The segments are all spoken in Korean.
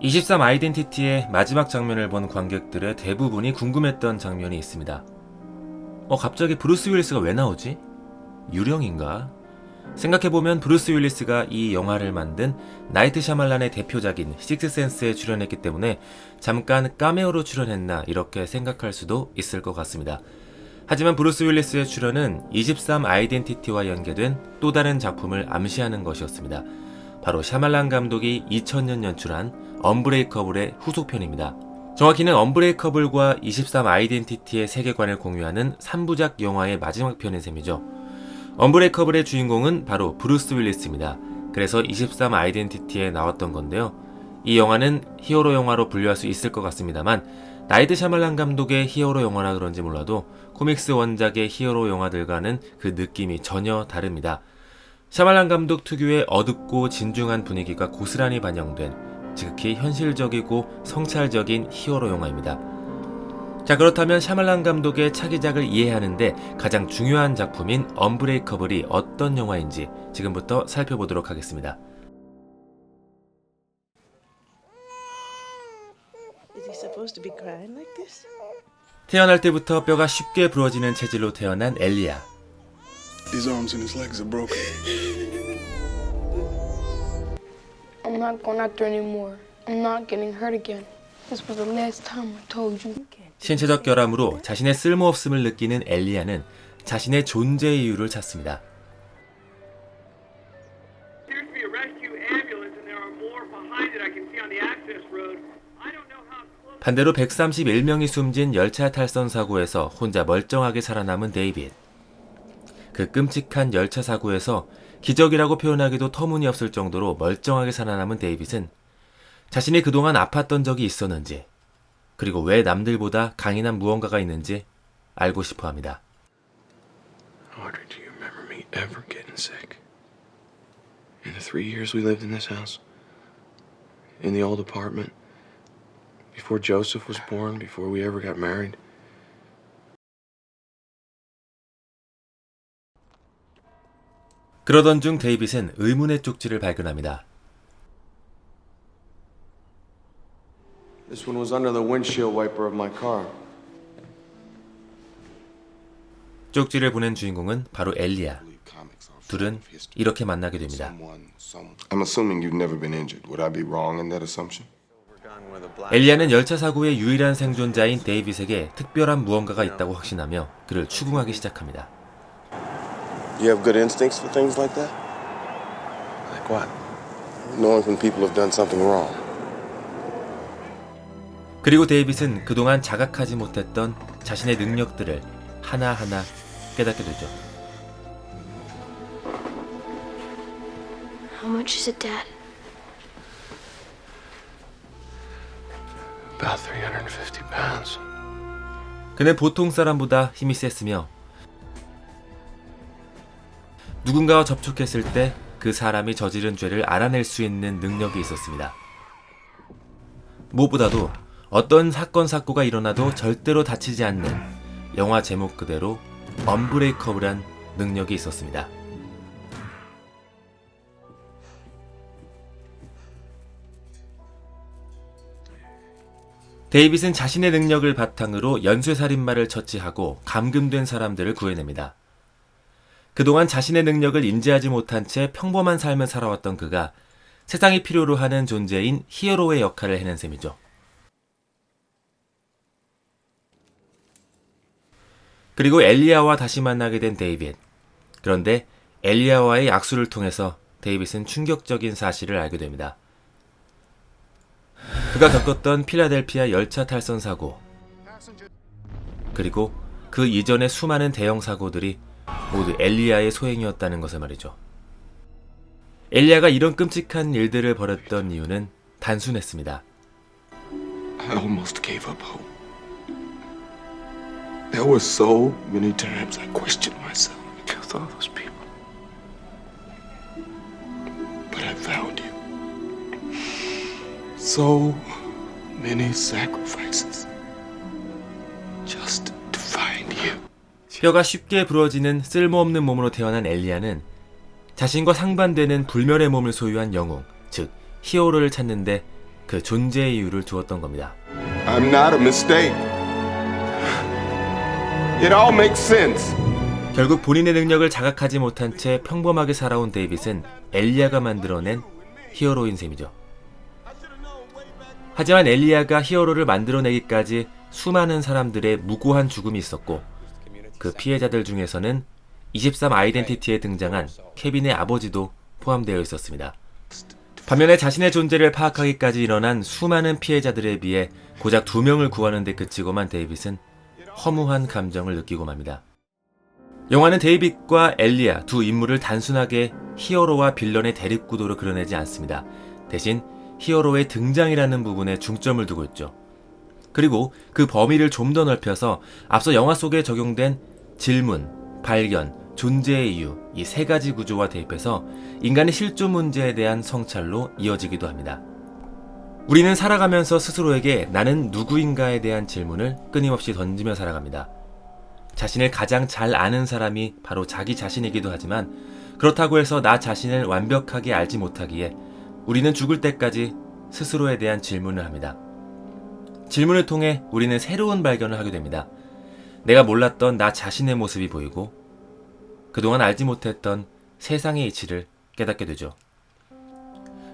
23 아이덴티티의 마지막 장면을 본 관객들의 대부분이 궁금했던 장면이 있습니다. 갑자기 브루스 윌리스가 왜 나오지? 유령인가? 생각해보면 브루스 윌리스가 이 영화를 만든 나이트 샤말란의 대표작인 식스센스에 출연했기 때문에 잠깐 카메오로 출연했나 이렇게 생각할 수도 있을 것 같습니다. 하지만 브루스 윌리스의 출연은 23 아이덴티티와 연계된 또 다른 작품을 암시하는 것이었습니다. 바로 샤말란 감독이 2000년 연출한 언브레이커블의 후속편입니다. 정확히는 언브레이커블과 23 아이덴티티의 세계관을 공유하는 3부작 영화의 마지막 편인 셈이죠. 언브레이커블의 주인공은 바로 브루스 윌리스입니다. 그래서 23 아이덴티티에 나왔던 건데요. 이 영화는 히어로 영화로 분류할 수 있을 것 같습니다만 나이트 샤말란 감독의 히어로 영화라 그런지 몰라도 코믹스 원작의 히어로 영화들과는 그 느낌이 전혀 다릅니다. 샤말란 감독 특유의 어둡고 진중한 분위기가 고스란히 반영된 지극히 현실적이고 성찰적인 히어로 영화입니다. 자, 그렇다면 샤말란 감독의 차기작을 이해하는데 가장 중요한 작품인 언브레이커블이 어떤 영화인지 지금부터 살펴보도록 하겠습니다. Is he supposed to be crying like this? 태어날 때부터 뼈가 쉽게 부러지는 체질로 태어난 엘리야. His arms and his legs are broken. I'm not going out there anymore. I'm not getting hurt again. This was the last time I told you. 신체적 결함으로 자신의 쓸모없음을 느끼는 엘리야는 자신의 존재의 이유를 찾습니다. Appears to be a rescue ambulance and there are more behind it I can see on the access road. I don't know how close. 반대로 131명이 숨진 열차 탈선 사고에서 혼자 멀쩡하게 살아남은 데이빗. 그 끔찍한 열차 사고에서 기적이라고 표현하기도 터무니없을 정도로 멀쩡하게 살아남은 데이빗은 자신이 그동안 아팠던 적이 있었는지, 그리고 왜 남들보다 강인한 무언가가 있는지 알고 싶어 합니다. Audrey, do you remember me ever getting sick? In the 3 years we lived in this house? In the old apartment? Before Joseph was born? Before we ever got married? 그러던 중 데이빗은 의문의 쪽지를 발견합니다. This one was under the windshield wiper of my car. 쪽지를 보낸 주인공은 바로 엘리야. 둘은 이렇게 만나게 됩니다. I'm assuming you've never been injured. Would I be wrong in that assumption? 엘리야는 열차 사고의 유일한 생존자인 데이빗에게 특별한 무언가가 있다고 확신하며 그를 추궁하기 시작합니다. You have good instincts for things like that? Like what? Knowing when people have done something wrong. 그리고 데이빗은 그동안 자각하지 못했던 자신의 능력들을 하나하나 깨닫게 되죠. How much is it, Dad? About 350 pounds. 그는 보통 사람보다 힘이 셌으며 누군가와 접촉했을 때 그 사람이 저지른 죄를 알아낼 수 있는 능력이 있었습니다. 무엇보다도 어떤 사건 사고가 일어나도 절대로 다치지 않는 영화 제목 그대로 언브레이커블한 능력이 있었습니다. 데이빗은 자신의 능력을 바탕으로 연쇄살인마를 처치하고 감금된 사람들을 구해냅니다. 그동안 자신의 능력을 인지하지 못한 채 평범한 삶을 살아왔던 그가 세상이 필요로 하는 존재인 히어로의 역할을 해낸 셈이죠. 그리고 엘리야와 다시 만나게 된 데이빗. 그런데 엘리야와의 약수를 통해서 데이빗은 충격적인 사실을 알게 됩니다. 그가 겪었던 필라델피아 열차 탈선 사고, 그리고 그 이전의 수많은 대형 사고들이 모두 엘리야의 소행이었다는 것을 말이죠. 엘리야가 이런 끔찍한 일들을 벌였던 이유는 단순했습니다. I almost gave up hope. There were so many times I questioned myself. You killed all those people. But I found you. So many sacrifices. Just to find you. 뼈가 쉽게 부러지는 쓸모없는 몸으로 태어난 엘리야는 자신과 상반되는 불멸의 몸을 소유한 영웅, 즉 히어로를 찾는데 그 존재의 이유를 두었던 겁니다. I'm not a mistake. It all makes sense. 결국 본인의 능력을 자각하지 못한 채 평범하게 살아온 데이빗은 엘리아가 만들어낸 히어로인 셈이죠. 하지만 엘리아가 히어로를 만들어내기까지 수많은 사람들의 무고한 죽음이 있었고, 그 피해자들 중에서는 23 아이덴티티에 등장한 케빈의 아버지도 포함되어 있었습니다. 반면에 자신의 존재를 파악하기까지 일어난 수많은 피해자들에 비해 고작 2명을 구하는 데 그치고만 데이빗은 허무한 감정을 느끼고 맙니다. 영화는 데이빗과 엘리아 두 인물을 단순하게 히어로와 빌런의 대립구도로 그려내지 않습니다. 대신 히어로의 등장이라는 부분에 중점을 두고 있죠. 그리고 그 범위를 좀 더 넓혀서 앞서 영화 속에 적용된 질문, 발견, 존재의 이유, 이 세 가지 구조와 대입해서 인간의 실존 문제에 대한 성찰로 이어지기도 합니다. 우리는 살아가면서 스스로에게 나는 누구인가에 대한 질문을 끊임없이 던지며 살아갑니다. 자신을 가장 잘 아는 사람이 바로 자기 자신이기도 하지만, 그렇다고 해서 나 자신을 완벽하게 알지 못하기에 우리는 죽을 때까지 스스로에 대한 질문을 합니다. 질문을 통해 우리는 새로운 발견을 하게 됩니다. 내가 몰랐던 나 자신의 모습이 보이고 그동안 알지 못했던 세상의 이치를 깨닫게 되죠.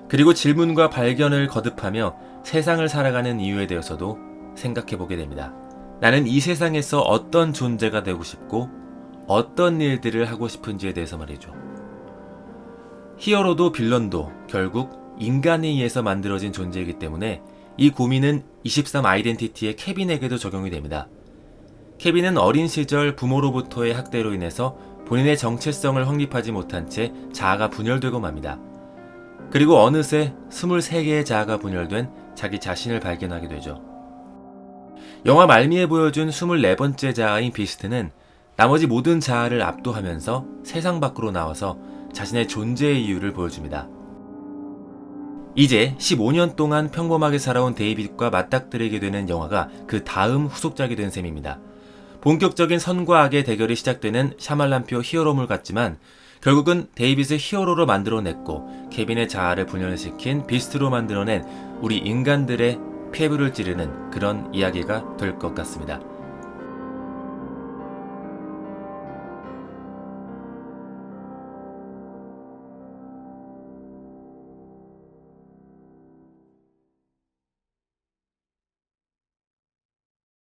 그리고 질문과 발견을 거듭하며 세상을 살아가는 이유에 대해서도 생각해보게 됩니다. 나는 이 세상에서 어떤 존재가 되고 싶고 어떤 일들을 하고 싶은지에 대해서 말이죠. 히어로도 빌런도 결국 인간에 의해서 만들어진 존재이기 때문에 이 고민은 23 아이덴티티의 케빈에게도 적용이 됩니다. 케빈은 어린 시절 부모로부터의 학대로 인해서 본인의 정체성을 확립하지 못한 채 자아가 분열되고 맙니다. 그리고 어느새 23개의 자아가 분열된 자기 자신을 발견하게 되죠. 영화 말미에 보여준 24번째 자아인 비스트는 나머지 모든 자아를 압도하면서 세상 밖으로 나와서 자신의 존재의 이유를 보여줍니다. 이제 15년 동안 평범하게 살아온 데이빗과 맞닥뜨리게 되는 영화가 그 다음 후속작이 된 셈입니다. 본격적인 선과 악의 대결이 시작되는 샤말란표 히어로물 같지만 결국은 데이빗을 히어로로 만들어냈고 케빈의 자아를 분열시킨 비스트로 만들어낸 우리 인간들의 폐부를 찌르는 그런 이야기가 될 것 같습니다.